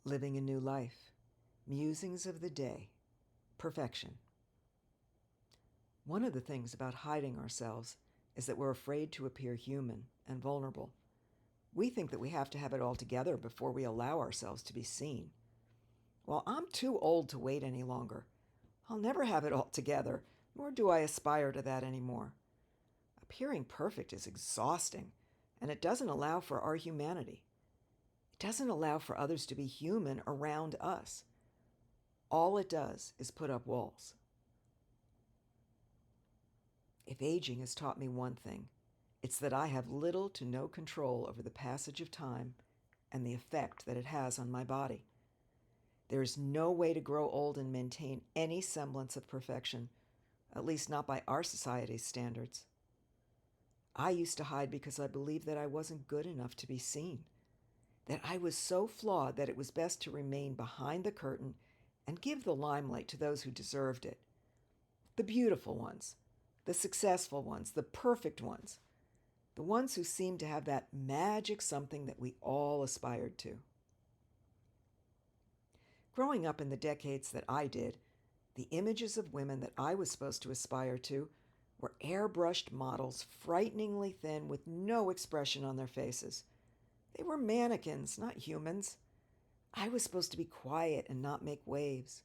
Living a New Life. Musings of the Day. Perfection. One of the things about hiding ourselves is that we're afraid to appear human and vulnerable. We think that we have to have it all together before we allow ourselves to be seen. Well, I'm too old to wait any longer. I'll never have it all together, nor do I aspire to that anymore. Appearing perfect is exhausting, and it doesn't allow for our humanity. It doesn't allow for others to be human around us. All it does is put up walls. If aging has taught me one thing, it's that I have little to no control over the passage of time and the effect that it has on my body. There is no way to grow old and maintain any semblance of perfection, at least not by our society's standards. I used to hide because I believed that I wasn't good enough to be seen, that I was so flawed that it was best to remain behind the curtain and give the limelight to those who deserved it. The beautiful ones, the successful ones, the perfect ones, the ones who seemed to have that magic something that we all aspired to. Growing up in the decades that I did, the images of women that I was supposed to aspire to were airbrushed models, frighteningly thin with no expression on their faces. They were mannequins, not humans. I was supposed to be quiet and not make waves,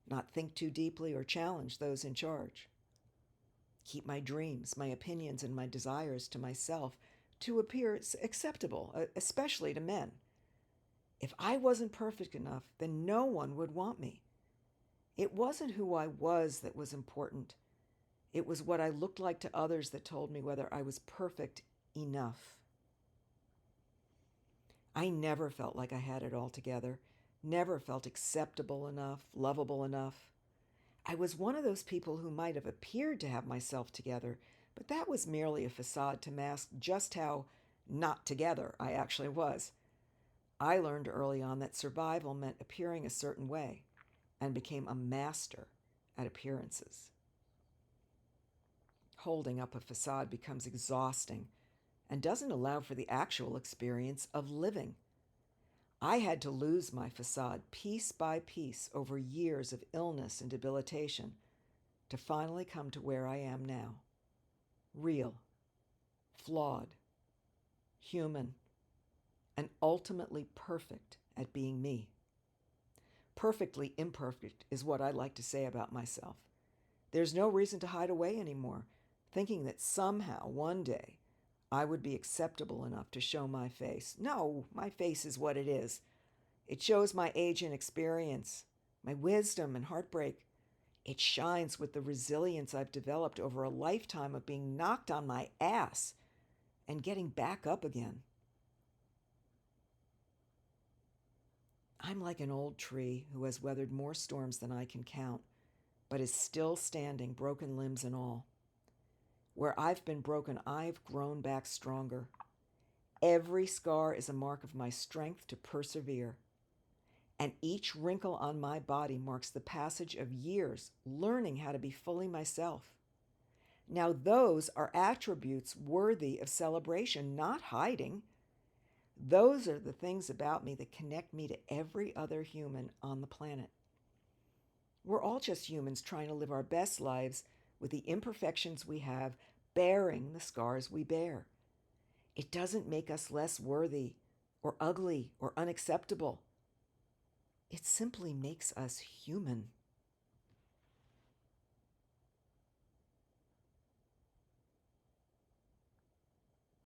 not think too deeply or challenge those in charge. Keep my dreams, my opinions, and my desires to myself to appear acceptable, especially to men. If I wasn't perfect enough, then no one would want me. It wasn't who I was that was important. It was what I looked like to others that told me whether I was perfect enough. I never felt like I had it all together, never felt acceptable enough, lovable enough. I was one of those people who might have appeared to have myself together, but that was merely a facade to mask just how not together I actually was. I learned early on that survival meant appearing a certain way and became a master at appearances. Holding up a facade becomes exhausting and doesn't allow for the actual experience of living. I had to lose my facade piece by piece over years of illness and debilitation to finally come to where I am now. Real, flawed, human, and ultimately perfect at being me. Perfectly imperfect is what I like to say about myself. There's no reason to hide away anymore, thinking that somehow, one day, I would be acceptable enough to show my face. No, my face is what it is. It shows my age and experience, my wisdom and heartbreak. It shines with the resilience I've developed over a lifetime of being knocked on my ass and getting back up again. I'm like an old tree who has weathered more storms than I can count, but is still standing, broken limbs and all. Where I've been broken, I've grown back stronger. Every scar is a mark of my strength to persevere, and each wrinkle on my body marks the passage of years learning how to be fully myself. Now, those are attributes worthy of celebration, not hiding. Those are the things about me that connect me to every other human on the planet. We're all just humans trying to live our best lives with the imperfections we have, bearing the scars we bear. It doesn't make us less worthy or ugly or unacceptable. It simply makes us human.